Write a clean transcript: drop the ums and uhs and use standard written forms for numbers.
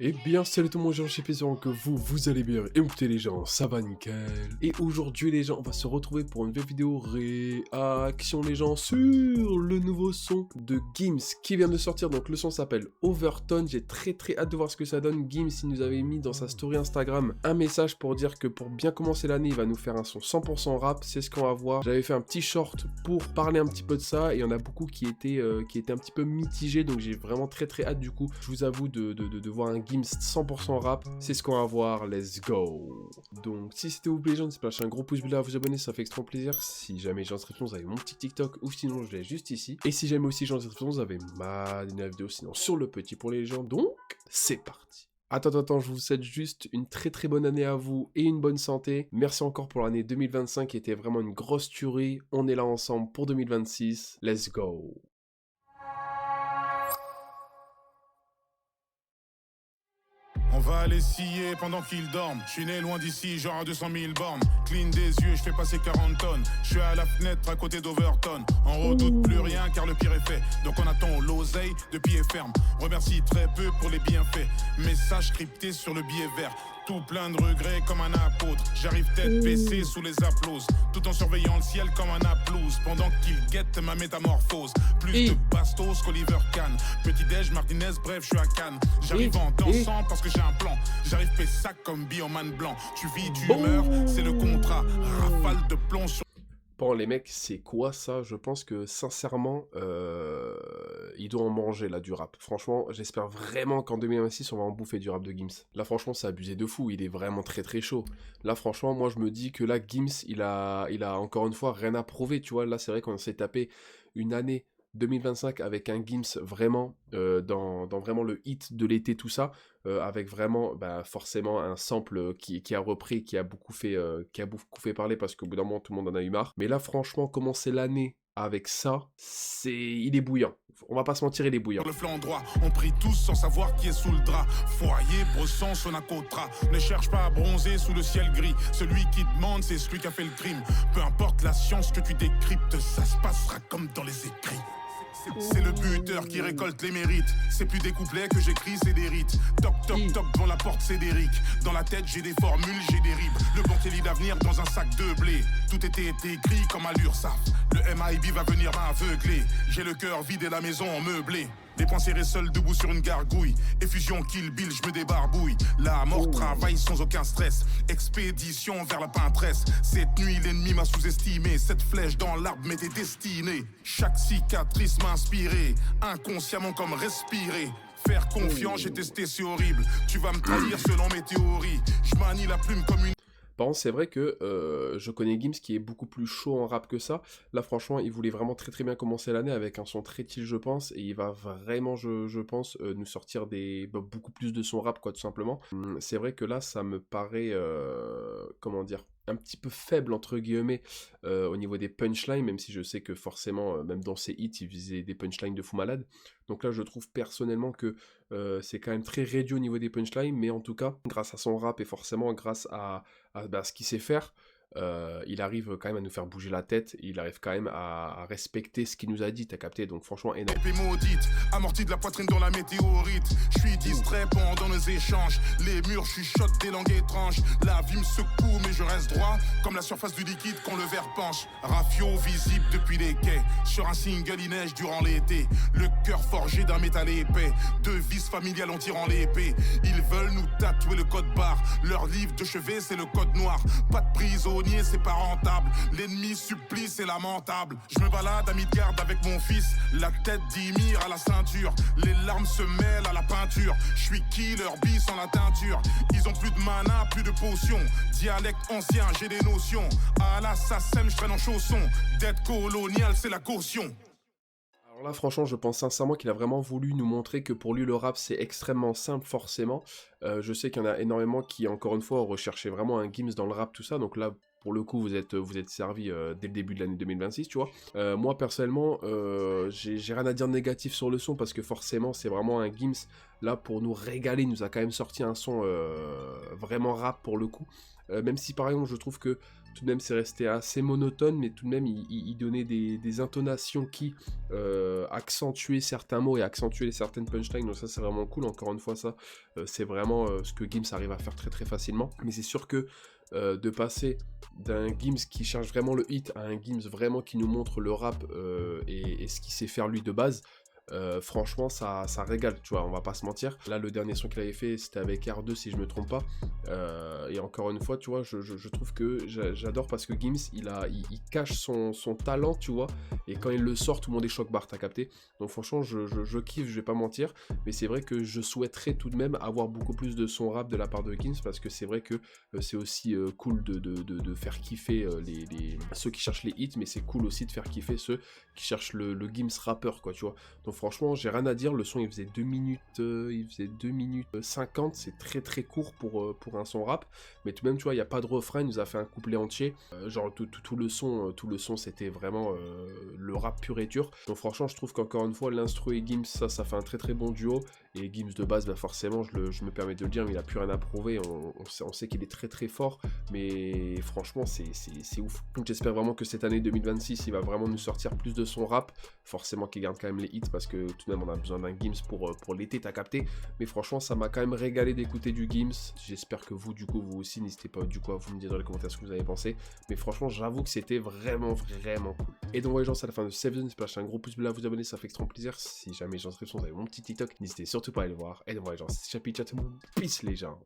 Eh bien, salut tout le monde, je suis plaisir que vous allez bien. Et écoutez les gens, ça va nickel. Et aujourd'hui les gens, on va se retrouver pour une nouvelle vidéo réaction les gens sur le nouveau son de Gims qui vient de sortir. Donc le son s'appelle Overtone. J'ai très hâte de voir ce que ça donne. Gims, il nous avait mis dans sa story Instagram un message pour dire que pour bien commencer l'année, il va nous faire un son 100% rap. C'est ce qu'on va voir. J'avais fait un petit short pour parler un petit peu de ça. Et il y en a beaucoup qui étaient un petit peu mitigés. Donc j'ai vraiment très hâte du coup. Je vous avoue de voir un Gims 100% rap, c'est ce qu'on va voir, let's go. Donc si c'était vous plaît les gens, n'hésitez pas à lâcher un gros pouce bleu, à vous abonner, ça fait extrêmement plaisir. Si jamais j'ai inscription, vous avez mon petit TikTok, ou sinon je l'ai juste ici. Et si jamais aussi j'ai inscription, vous avez ma dernière vidéo, sinon sur le petit pour les gens. Donc c'est parti. Attends, je vous souhaite juste une très bonne année à vous et une bonne santé. Merci encore pour l'année 2025 qui était vraiment une grosse tuerie. On est là ensemble pour 2026, let's go. On va aller scier pendant qu'ils dorment. Je suis né loin d'ici, genre à 200 000 bornes. Clean des yeux, je fais passer 40 tonnes. Je suis à la fenêtre à côté d'Overton. On redoute plus rien car le pire est fait. Donc on attend l'oseille de pied ferme. Remercie très peu pour les bienfaits. Message crypté sur le billet vert. Tout plein de regrets comme un apôtre. J'arrive tête baissée sous les applauses. Tout en surveillant le ciel comme un aplouse. Pendant qu'il guette ma métamorphose. Plus de bastos qu'Oliver Kahn. Petit déj, Martinez, bref, je suis à Cannes. J'arrive en dansant parce que j'ai un plan. J'arrive Pessac comme Bioman blanc. Tu vis, tu meurs, c'est le contrat. Rafale de plomb sur... Bon les mecs, c'est quoi ça? Je pense que sincèrement, il doit en manger là du rap. Franchement, j'espère vraiment qu'en 2026 on va en bouffer du rap de Gims. Là franchement c'est abusé de fou, il est vraiment très chaud. Là franchement moi je me dis que là Gims il a encore une fois rien à prouver, tu vois. Là c'est vrai qu'on s'est tapé une année 2025 avec un Gims vraiment dans vraiment le hit de l'été tout ça, avec vraiment forcément un sample qui a repris, qui a beaucoup fait parler parce qu'au bout d'un moment tout le monde en a eu marre. Mais là franchement commencer l'année avec ça, il est bouillant. On va pas se mentir, il est bouillant. Le flanc droit, on prie tous sans savoir qui est sous le drap. Foyer, Bresson, Sonacotra. Ne cherche pas à bronzer sous le ciel gris. Celui qui demande, c'est celui qui a fait le crime. Peu importe la science que tu décryptes, ça se passera comme dans les écrits. C'est le buteur qui récolte les mérites. C'est plus des couplets que j'écris, c'est des rites. Toc devant la porte, c'est d'Eric. Dans la tête, j'ai des formules, j'ai des ribes. Le banquier lit d'avenir dans un sac de blé. Tout était écrit comme à l'URSSAF. Le MIB va venir m'aveugler. J'ai le cœur vide et la maison meublée. Les poings serrés seuls debout sur une gargouille. Effusion Kill Bill, je me débarbouille. La mort travaille sans aucun stress. Expédition vers la peintresse. Cette nuit l'ennemi m'a sous-estimé. Cette flèche dans l'arbre m'était destinée. Chaque cicatrice m'a inspiré. Inconsciemment comme respirer. Faire confiance, j'ai testé, c'est horrible. Tu vas me trahir selon mes théories. Je manie la plume comme une... Par contre, c'est vrai que je connais Gims qui est beaucoup plus chaud en rap que ça. Là, franchement, il voulait vraiment très bien commencer l'année avec un son très chill, je pense. Et il va vraiment, je pense, nous sortir beaucoup plus de son rap, quoi, tout simplement. C'est vrai que là, ça me paraît, comment dire, un petit peu faible, entre guillemets, au niveau des punchlines, même si je sais que forcément, même dans ses hits, il visait des punchlines de fou malade. Donc là, je trouve personnellement que c'est quand même très réduit au niveau des punchlines, mais en tout cas, grâce à son rap et forcément grâce à ce qu'il sait faire, il arrive quand même à nous faire bouger la tête, il arrive quand même à respecter ce qu'il nous a dit, t'as capté, donc franchement énorme. Épée maudite, amortie de la poitrine dans la météorite. Je suis distrait pendant nos échanges. Les murs chuchotent des langues étranges. La vie me secoue mais je reste droit comme la surface du liquide quand le verre penche. Rafio visible depuis les quais. Sur un single il neige durant l'été. Le cœur forgé d'un métal épais. Devise familiale en tirant l'épée. Ils veulent nous tatouer le code barre. Leur livre de chevet c'est le code noir. Pas de prisonnier c'est pas rentable. L'ennemi supplie c'est lamentable. Je me balade à Midgard avec mon fils. La tête d'Ymir à la ceinture. Les larmes se mêlent à la peinture. Je suis killer bis en la teinture. Ils ont plus de mana, plus de potions. Dialecte ancien, j'ai des notions. À l'assassin, je traîne en chaussons. Dette coloniale, c'est la caution. Alors là, franchement, je pense sincèrement qu'il a vraiment voulu nous montrer que pour lui, le rap, c'est extrêmement simple, forcément. Je sais qu'il y en a énormément qui, encore une fois, recherchaient vraiment un Gims dans le rap, tout ça. Donc là, pour le coup, vous êtes servi dès le début de l'année 2026, tu vois. Moi, personnellement, j'ai rien à dire de négatif sur le son, parce que forcément, c'est vraiment un Gims, là, pour nous régaler, il nous a quand même sorti un son vraiment rap, pour le coup. Même si, par exemple, je trouve que tout de même c'est resté assez monotone, mais tout de même il donnait des intonations qui accentuaient certains mots et accentuaient certaines punchlines, donc ça c'est vraiment cool. Encore une fois, ça c'est vraiment ce que Gims arrive à faire très très facilement. Mais c'est sûr que de passer d'un Gims qui cherche vraiment le hit à un Gims vraiment qui nous montre le rap et ce qu'il sait faire lui de base, franchement ça régale, tu vois, on va pas se mentir. Là, le dernier son qu'il avait fait, c'était avec R2 si je me trompe pas, et encore une fois, tu vois, je trouve que j'adore, parce que Gims il cache son talent, tu vois, et quand il le sort, tout le monde est choc-barre, t'as capté. Donc franchement, je kiffe, je vais pas mentir, mais c'est vrai que je souhaiterais tout de même avoir beaucoup plus de son rap de la part de Gims, parce que c'est vrai que c'est aussi cool de faire kiffer ceux qui cherchent les hits, mais c'est cool aussi de faire kiffer ceux qui cherchent le Gims rappeur, quoi, tu vois. Donc franchement, j'ai rien à dire, le son il faisait 2 minutes, 50, c'est très très court pour un son rap, mais tout de même, tu vois, il n'y a pas de refrain, il nous a fait un couplet entier, genre tout le son c'était vraiment le rap pur et dur. Donc franchement, je trouve qu'encore une fois, l'instru et Gims, ça fait un très très bon duo, et Gims de base, bah forcément, je me permets de le dire, mais il a plus rien à prouver, on sait qu'il est très très fort, mais franchement, c'est ouf. Donc j'espère vraiment que cette année 2026, il va vraiment nous sortir plus de son rap, forcément qu'il garde quand même les hits, parce que tout de même on a besoin d'un Gims pour l'été, t'as capté. Mais franchement, ça m'a quand même régalé d'écouter du Gims. J'espère que vous, du coup, vous aussi, n'hésitez pas du coup à vous me dire dans les commentaires ce que vous avez pensé. Mais franchement, j'avoue que c'était vraiment vraiment cool. Et donc ouais, les gens, c'est la fin de cette vidéo. N'hésitez pas à lâcher un gros pouce bleu, à vous abonner, ça fait extrêmement plaisir. Si jamais j'ai inscription, vous avez mon petit TikTok, n'hésitez surtout pas à aller voir. Et donc ouais, les gens, c'est Chapi, ciao tout le monde, peace les gens.